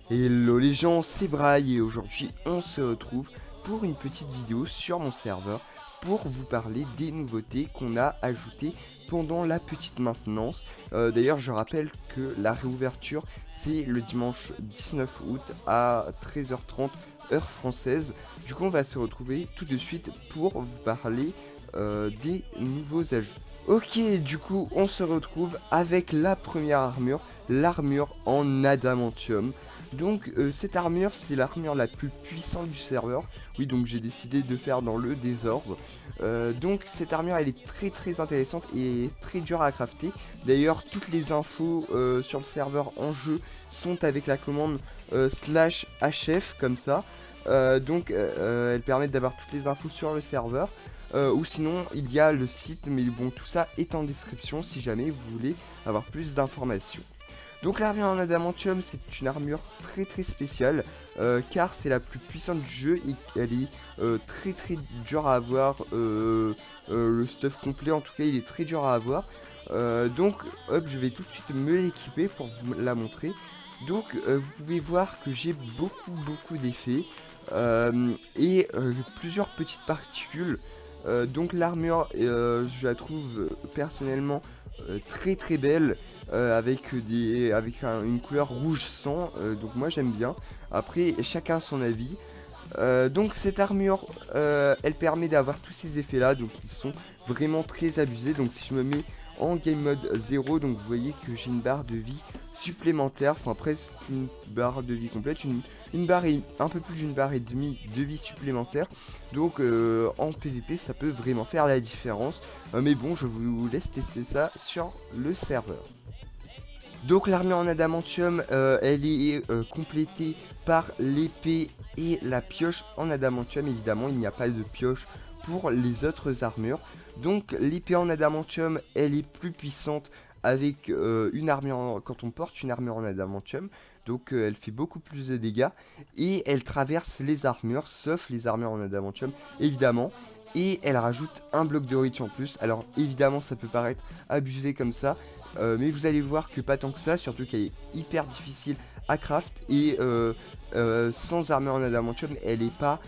Hello les gens, c'est Braille et aujourd'hui on se retrouve pour une petite vidéo sur mon serveur pour vous parler des nouveautés qu'on a ajoutées pendant la petite maintenance. D'ailleurs je rappelle que la réouverture c'est le dimanche 19 août à 13h30 heure française. Du coup on va se retrouver tout de suite pour vous parler des nouveaux ajouts. Ok, du coup on se retrouve avec la première armure, l'armure en adamantium. Donc cette armure c'est l'armure la plus puissante du serveur. Oui, donc j'ai décidé de faire dans le désordre. Donc cette armure elle est très intéressante et très dure à crafter. D'ailleurs toutes les infos sur le serveur en jeu sont avec la commande /hf comme ça. Elles permettent d'avoir toutes les infos sur le serveur. Ou sinon il y a le site, mais bon tout ça est en description si jamais vous voulez avoir plus d'informations. Donc l'armure en adamantium c'est une armure très spéciale car c'est la plus puissante du jeu et elle est très dure à avoir. Le stuff complet en tout cas il est très dur à avoir. Donc hop, je vais tout de suite me l'équiper pour vous la montrer. Donc vous pouvez voir que j'ai beaucoup d'effets et plusieurs petites particules. Donc l'armure je la trouve personnellement très belle avec une couleur rouge sang, donc moi j'aime bien. Après chacun son avis. Donc cette armure elle permet d'avoir tous ces effets là, donc ils sont vraiment très abusés. Donc si je me mets en game mode 0, donc vous voyez que j'ai une barre de vie supplémentaire, enfin presque une barre de vie complète, une barre et un peu plus d'une barre et demie de vie supplémentaire. Donc en PVP ça peut vraiment faire la différence, mais bon je vous laisse tester ça sur le serveur. Donc l'armure en adamantium elle est complétée par l'épée et la pioche en adamantium. Évidemment il n'y a pas de pioche pour les autres armures. Donc l'épée en adamantium elle est plus puissante avec une armure quand on porte une armure en adamantium. Donc elle fait beaucoup plus de dégâts et elle traverse les armures sauf les armures en adamantium évidemment. Et elle rajoute un bloc de reach en plus. Alors évidemment ça peut paraître abusé comme ça, mais vous allez voir que pas tant que ça, surtout qu'elle est hyper difficile à craft. Et sans armure en adamantium elle est pas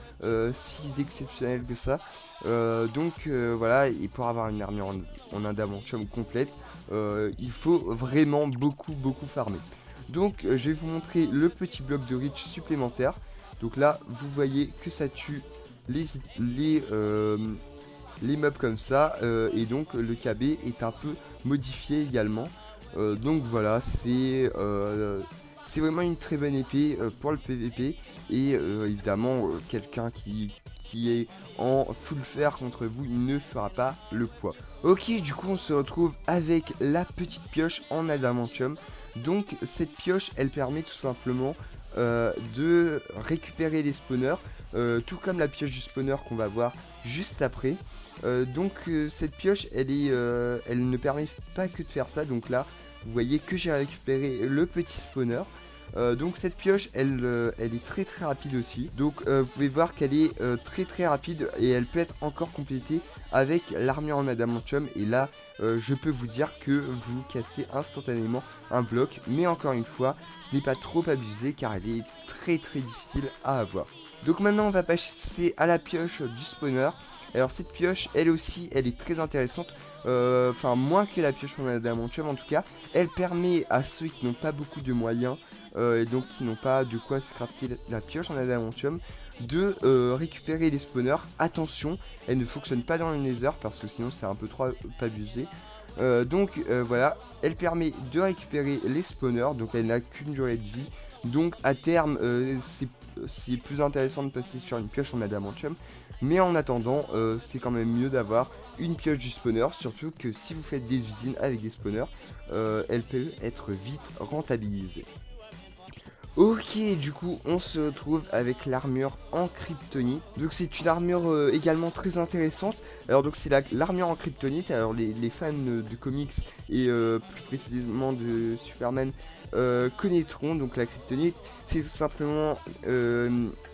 si exceptionnelle que ça. Voilà, et pour avoir une armure en adamantium complète, il faut vraiment beaucoup farmer. Donc je vais vous montrer le petit bloc de reach supplémentaire. Donc là vous voyez que ça tue les mobs comme ça, et donc le KB est un peu modifié également. Donc voilà, c'est vraiment une très bonne épée pour le PVP. Et évidemment quelqu'un qui est en full fer contre vous ne fera pas le poids. Ok, du coup on se retrouve avec la petite pioche en adamantium. Donc cette pioche elle permet tout simplement de récupérer les spawners, tout comme la pioche du spawner qu'on va voir juste après. Cette pioche elle ne permet pas que de faire ça. Donc là vous voyez que j'ai récupéré le petit spawner. Donc cette pioche elle est très rapide aussi. Donc vous pouvez voir qu'elle est très rapide et elle peut être encore complétée avec l'armure en adamantium. Et là je peux vous dire que vous cassez instantanément un bloc. Mais encore une fois ce n'est pas trop abusé car elle est très difficile à avoir. Donc maintenant on va passer à la pioche du spawner. Alors cette pioche elle aussi elle est très intéressante, enfin moins que la pioche en adamantium en tout cas. Elle permet à ceux qui n'ont pas beaucoup de moyens et donc qui n'ont pas de quoi se crafter la pioche en adamantium de récupérer les spawners. Attention, elle ne fonctionne pas dans le nether parce que sinon c'est un peu trop abusé. Voilà, elle permet de récupérer les spawners, donc elle n'a qu'une durée de vie. Donc à terme c'est plus intéressant de passer sur une pioche en adamantium. Mais en attendant c'est quand même mieux d'avoir une pioche du spawner. Surtout que si vous faites des usines avec des spawners, elle peut être vite rentabilisée. Ok, du coup on se retrouve avec l'armure en kryptonite. Donc c'est une armure également très intéressante. Alors donc c'est l'armure en kryptonite. Alors les fans de comics et plus précisément de Superman connaîtront. Donc la kryptonite c'est tout simplement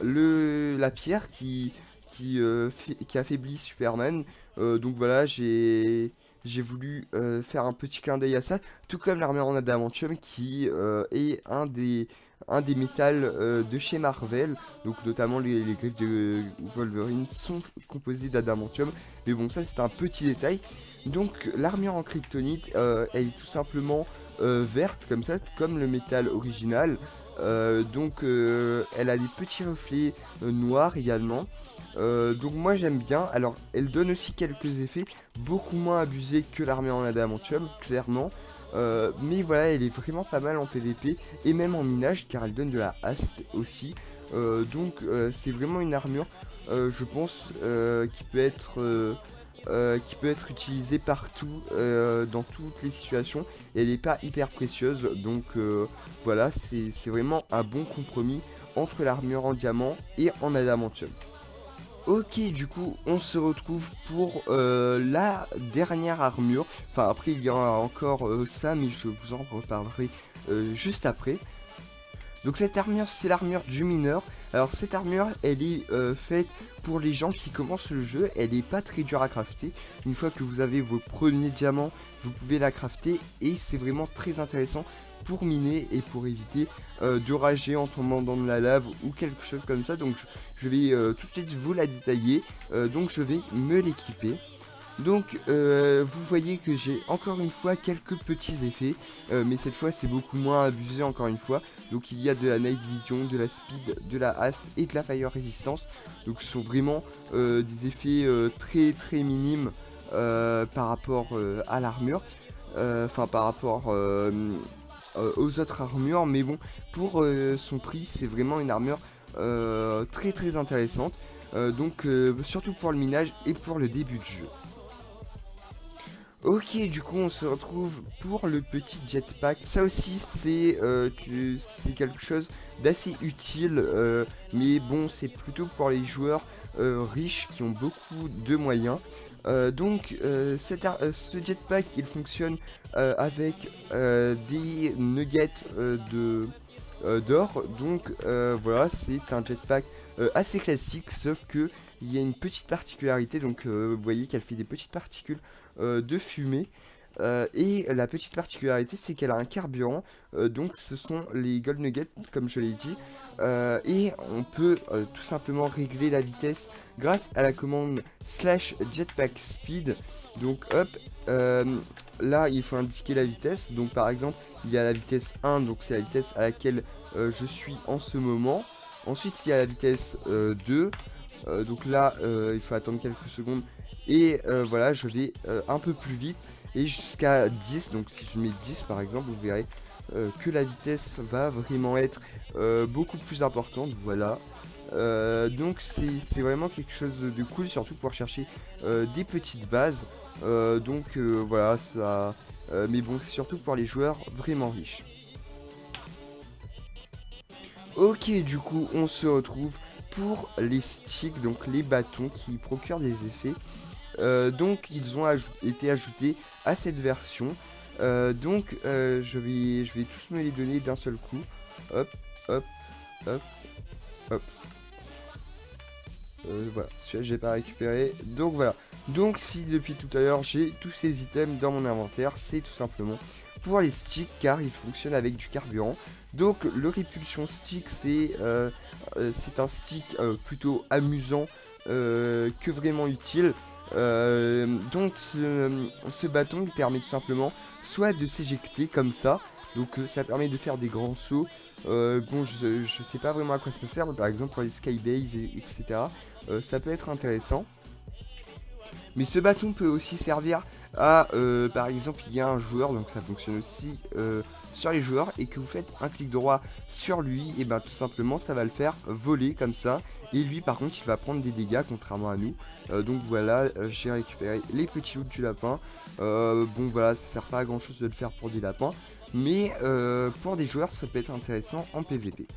la pierre qui qui affaiblit Superman. Donc voilà, j'ai voulu faire un petit clin d'œil à ça, tout comme l'armure en adamantium qui est un des métals de chez Marvel, donc notamment les griffes de Wolverine sont composées d'adamantium, mais bon ça c'est un petit détail. Donc l'armure en kryptonite, elle est tout simplement verte comme ça, comme le métal original. Donc elle a des petits reflets noirs également. Donc moi j'aime bien. Alors elle donne aussi quelques effets beaucoup moins abusés que l'armure en adamantium, clairement. Mais voilà, elle est vraiment pas mal en PVP et même en minage car elle donne de la haste aussi. C'est vraiment une armure, je pense, qui peut être utilisée partout, dans toutes les situations. Et elle n'est pas hyper précieuse, donc voilà, c'est vraiment un bon compromis entre l'armure en diamant et en adamantium. Ok, du coup, on se retrouve pour la dernière armure. Enfin, après, il y en a encore ça, mais je vous en reparlerai juste après. Donc cette armure, c'est l'armure du mineur. Alors cette armure, elle est faite pour les gens qui commencent le jeu. Elle n'est pas très dure à crafter. Une fois que vous avez vos premiers diamants, vous pouvez la crafter. Et c'est vraiment très intéressant pour miner et pour éviter de rager en tombant dans de la lave ou quelque chose comme ça. Donc je vais tout de suite vous la détailler. Donc je vais me l'équiper. Donc vous voyez que j'ai encore une fois quelques petits effets, mais cette fois c'est beaucoup moins abusé encore une fois. Donc il y a de la night vision, de la speed, de la haste et de la fire resistance. Donc ce sont vraiment des effets très très minimes par rapport à l'armure, enfin par rapport aux autres armures. Mais bon, pour son prix c'est vraiment une armure très très intéressante. Surtout pour le minage et pour le début de jeu. Ok, du coup on se retrouve pour le petit jetpack. Ça aussi c'est quelque chose d'assez utile, mais bon c'est plutôt pour les joueurs riches qui ont beaucoup de moyens. Ce jetpack il fonctionne avec des nuggets d'or. Donc voilà, c'est un jetpack assez classique, sauf que il y a une petite particularité. Donc vous voyez qu'elle fait des petites particules de fumée. Et la petite particularité c'est qu'elle a un carburant, donc ce sont les gold nuggets comme je l'ai dit, et on peut tout simplement régler la vitesse grâce à la commande slash jetpack speed. Donc hop, là il faut indiquer la vitesse. Donc par exemple il y a la vitesse 1, donc c'est la vitesse à laquelle je suis en ce moment. Ensuite il y a la vitesse 2, donc là il faut attendre quelques secondes. Et voilà, je vais un peu plus vite et jusqu'à 10. Donc si je mets 10 par exemple, vous verrez que la vitesse va vraiment être beaucoup plus importante. Voilà. Donc c'est vraiment quelque chose de cool, surtout pour chercher des petites bases. Voilà, ça. Mais bon, c'est surtout pour les joueurs vraiment riches. Ok, du coup, on se retrouve pour les sticks, donc les bâtons qui procurent des effets. Donc ils ont été ajoutés à cette version. Je vais tous me les donner d'un seul coup. Hop, hop, hop, hop. Voilà, celui-là j'ai pas récupéré. Donc voilà. Donc si depuis tout à l'heure j'ai tous ces items dans mon inventaire, c'est tout simplement pour les sticks car ils fonctionnent avec du carburant. Donc le répulsion stick c'est un stick plutôt amusant que vraiment utile. Ce bâton il permet tout simplement soit de s'éjecter comme ça, donc ça permet de faire des grands sauts. Je sais pas vraiment à quoi ça sert, mais par exemple pour les skybases etc. Ça peut être intéressant. Mais ce bâton peut aussi servir à, par exemple, il y a un joueur, donc ça fonctionne aussi sur les joueurs, et que vous faites un clic droit sur lui, et ben tout simplement ça va le faire voler comme ça. Et lui par contre il va prendre des dégâts contrairement à nous. Donc voilà, j'ai récupéré les petits loots du lapin. Bon voilà, ça sert pas à grand chose de le faire pour des lapins, mais pour des joueurs ça peut être intéressant en PVP.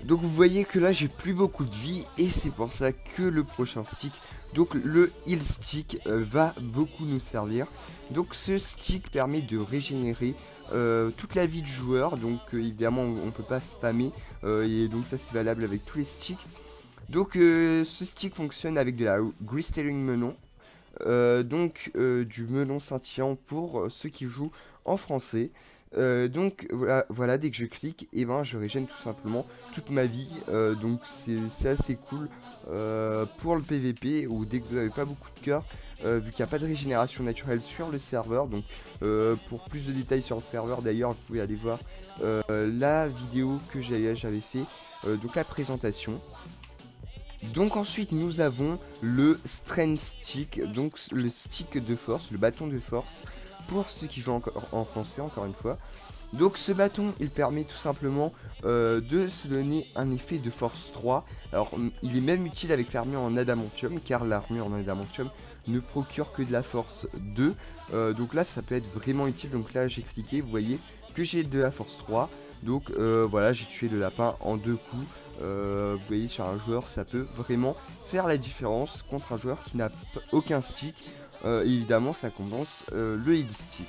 Donc vous voyez que là j'ai plus beaucoup de vie et c'est pour ça que le prochain stick, donc le heal stick, va beaucoup nous servir. Donc ce stick permet de régénérer toute la vie du joueur, donc évidemment on peut pas spammer et donc ça c'est valable avec tous les sticks. Donc ce stick fonctionne avec de la Grease-Tailing melon. Du melon scintillant pour ceux qui jouent en français. Donc voilà, dès que je clique, et ben je régène tout simplement toute ma vie. Donc c'est assez cool pour le PVP ou dès que vous n'avez pas beaucoup de cœur. Vu qu'il n'y a pas de régénération naturelle sur le serveur. Donc pour plus de détails sur le serveur, d'ailleurs vous pouvez aller voir la vidéo que j'avais fait, donc la présentation. Donc ensuite nous avons le Strength Stick, donc le stick de force, le bâton de force, pour ceux qui jouent encore en français encore une fois. Donc ce bâton il permet tout simplement de se donner un effet de force 3. Alors il est même utile avec l'armure en adamantium, car l'armure en adamantium ne procure que de la force 2. Donc là ça peut être vraiment utile. Donc là j'ai cliqué, vous voyez que j'ai de la force 3. Donc voilà, j'ai tué le lapin en 2 coups. Vous voyez, sur un joueur ça peut vraiment faire la différence contre un joueur qui n'a aucun stick. Évidemment ça compense le heal stick.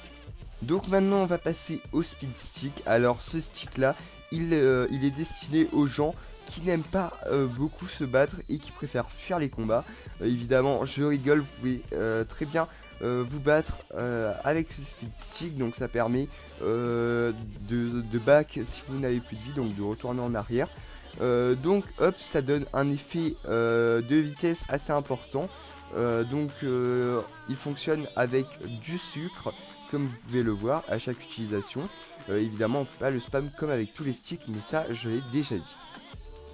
Donc maintenant on va passer au speed stick. Alors ce stick là il est destiné aux gens qui n'aiment pas beaucoup se battre et qui préfèrent fuir les combats. Évidemment je rigole, vous pouvez très bien vous battre avec ce speed stick. Donc ça permet de back si vous n'avez plus de vie, donc de retourner en arrière. Donc hop, ça donne un effet de vitesse assez important. Il fonctionne avec du sucre, comme vous pouvez le voir à chaque utilisation. Évidemment on peut pas le spam comme avec tous les sticks, mais ça je l'ai déjà dit.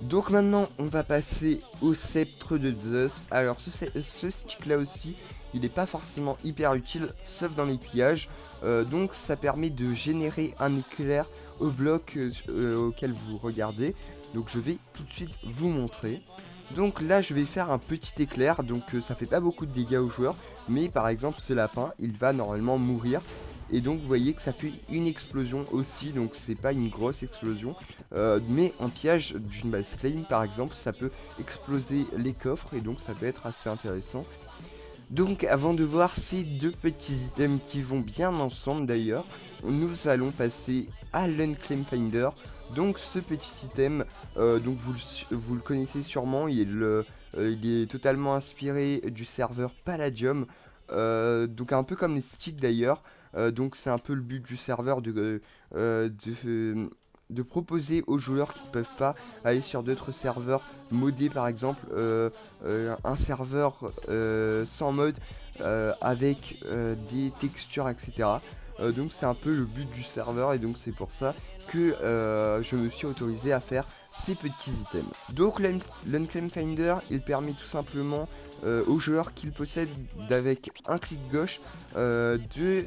Donc maintenant on va passer au sceptre de Zeus. Alors ce stick là aussi il n'est pas forcément hyper utile, sauf dans les pillages. Donc ça permet de générer un éclair au bloc auquel vous regardez. Donc je vais tout de suite vous montrer. Donc là je vais faire un petit éclair. Donc ça fait pas beaucoup de dégâts aux joueurs, mais par exemple ce lapin il va normalement mourir. Et donc vous voyez que ça fait une explosion aussi. Donc c'est pas une grosse explosion, mais un piège d'une base claim par exemple, ça peut exploser les coffres. Et donc ça peut être assez intéressant. Donc avant de voir ces deux petits items qui vont bien ensemble d'ailleurs, nous allons passer à l'Unclaim Finder. Donc ce petit item, donc vous le connaissez sûrement, il est totalement inspiré du serveur Palladium. Donc un peu comme les sticks d'ailleurs. Donc c'est un peu le but du serveur de proposer aux joueurs qui ne peuvent pas aller sur d'autres serveurs modés, par exemple un serveur sans mode avec des textures, etc. Donc c'est un peu le but du serveur, et donc c'est pour ça que je me suis autorisé à faire ces petits items. Donc l'Unclaim Finder il permet tout simplement aux joueurs qui le possèdent d'avec un clic gauche de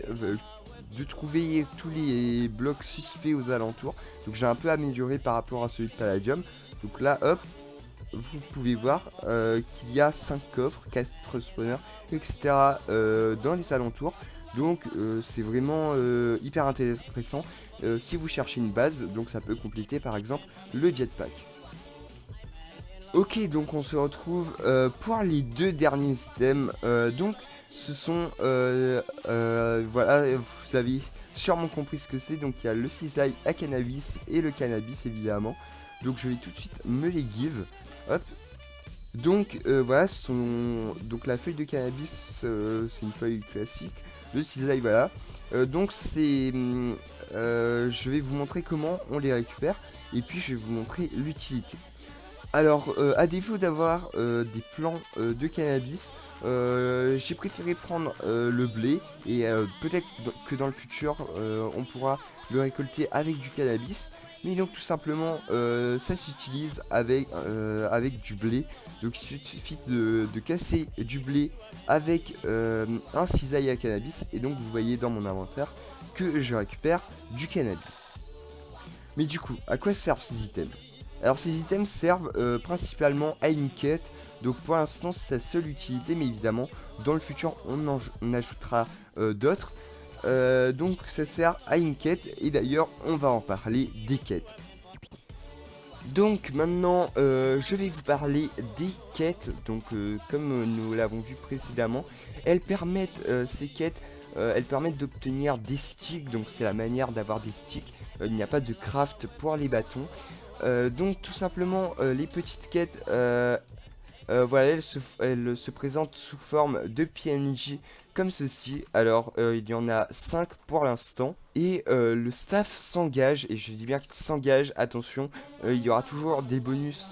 trouver tous les blocs suspects aux alentours. Donc j'ai un peu amélioré par rapport à celui de Palladium. Donc là hop, vous pouvez voir qu'il y a 5 coffres, 4 spawners, etc. Dans les alentours. Donc c'est vraiment hyper intéressant si vous cherchez une base. Donc ça peut compléter par exemple le jetpack. Ok, donc on se retrouve pour les deux derniers items. Donc ce sont voilà, vous avez sûrement compris ce que c'est. Donc il y a le cisaille à cannabis et le cannabis évidemment. Donc je vais tout de suite me les give. Hop. Donc voilà, donc la feuille de cannabis c'est une feuille classique. Le cisaille voilà. Donc c'est je vais vous montrer comment on les récupère, et puis je vais vous montrer l'utilité. Alors à défaut d'avoir des plants de cannabis, j'ai préféré prendre le blé, et peut-être que dans le futur on pourra le récolter avec du cannabis. Mais donc tout simplement ça s'utilise avec du blé. Donc il suffit de casser du blé avec un cisaille à cannabis, et donc vous voyez dans mon inventaire que je récupère du cannabis. Mais du coup, à quoi servent ces items? Alors ces items servent principalement à une quête. Donc pour l'instant c'est sa seule utilité, mais évidemment dans le futur on ajoutera d'autres. Donc ça sert à une quête, et d'ailleurs on va en parler des quêtes. Donc maintenant je vais vous parler des quêtes. Donc comme nous l'avons vu précédemment, elles permettent ces quêtes, elles permettent d'obtenir des sticks. Donc c'est la manière d'avoir des sticks. Il n'y a pas de craft pour les bâtons. Donc tout simplement les petites quêtes, voilà, elles se présentent sous forme de PNJ comme ceci. Alors il y en a 5 pour l'instant. Et le staff s'engage, et je dis bien qu'il s'engage, attention, il y aura toujours des bonus.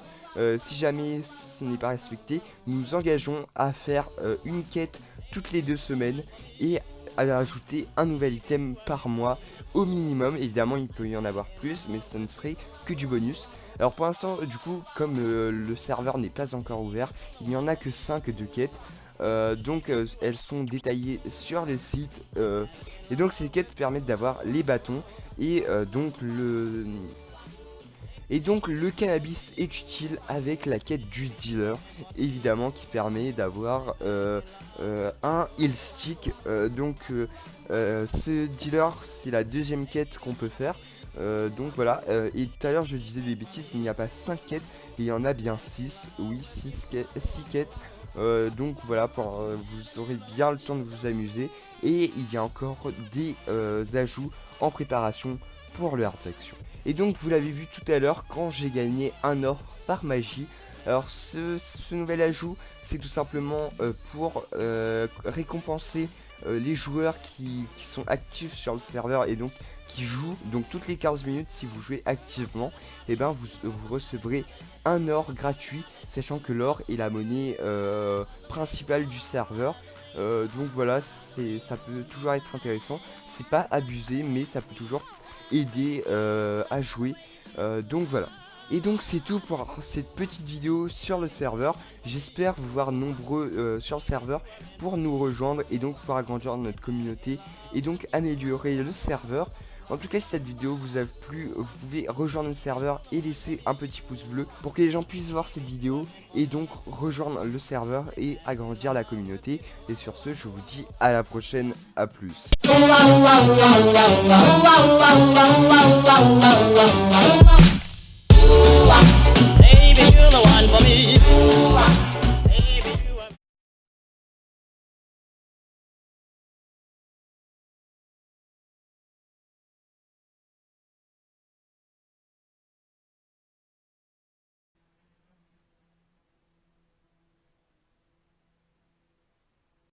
Si jamais ce n'est pas respecté, nous engageons à faire une quête toutes les 2 semaines et à ajouter un nouvel item par mois au minimum. Évidemment il peut y en avoir plus, mais ça ne serait que du bonus. Alors pour l'instant du coup, comme le serveur n'est pas encore ouvert, il n'y en a que 5 de quêtes. Donc elles sont détaillées sur le site, et donc ces quêtes permettent d'avoir les bâtons et donc le cannabis est utile avec la quête du dealer, évidemment, qui permet d'avoir un heal stick. Ce dealer, c'est la deuxième quête qu'on peut faire. Donc voilà, et tout à l'heure je disais des bêtises, il n'y a pas 5 quêtes, il y en a bien 6, oui 6 quêtes. Donc voilà, vous aurez bien le temps de vous amuser. Et il y a encore des ajouts en préparation pour le hard faction. Et donc vous l'avez vu tout à l'heure quand j'ai gagné un or par magie. Alors ce nouvel ajout, c'est tout simplement pour récompenser les joueurs qui sont actifs sur le serveur et donc qui jouent. Donc toutes les 15 minutes, si vous jouez activement, et ben vous recevrez un or gratuit, sachant que l'or est la monnaie principale du serveur. Donc voilà, ça peut toujours être intéressant. C'est pas abusé, mais ça peut toujours aider à jouer. Donc voilà. Et donc c'est tout pour cette petite vidéo sur le serveur. J'espère vous voir nombreux sur le serveur pour nous rejoindre et donc pour agrandir notre communauté et donc améliorer le serveur. En tout cas, si cette vidéo vous a plu, vous pouvez rejoindre le serveur et laisser un petit pouce bleu pour que les gens puissent voir cette vidéo et donc rejoindre le serveur et agrandir la communauté. Et sur ce, je vous dis à la prochaine, à plus.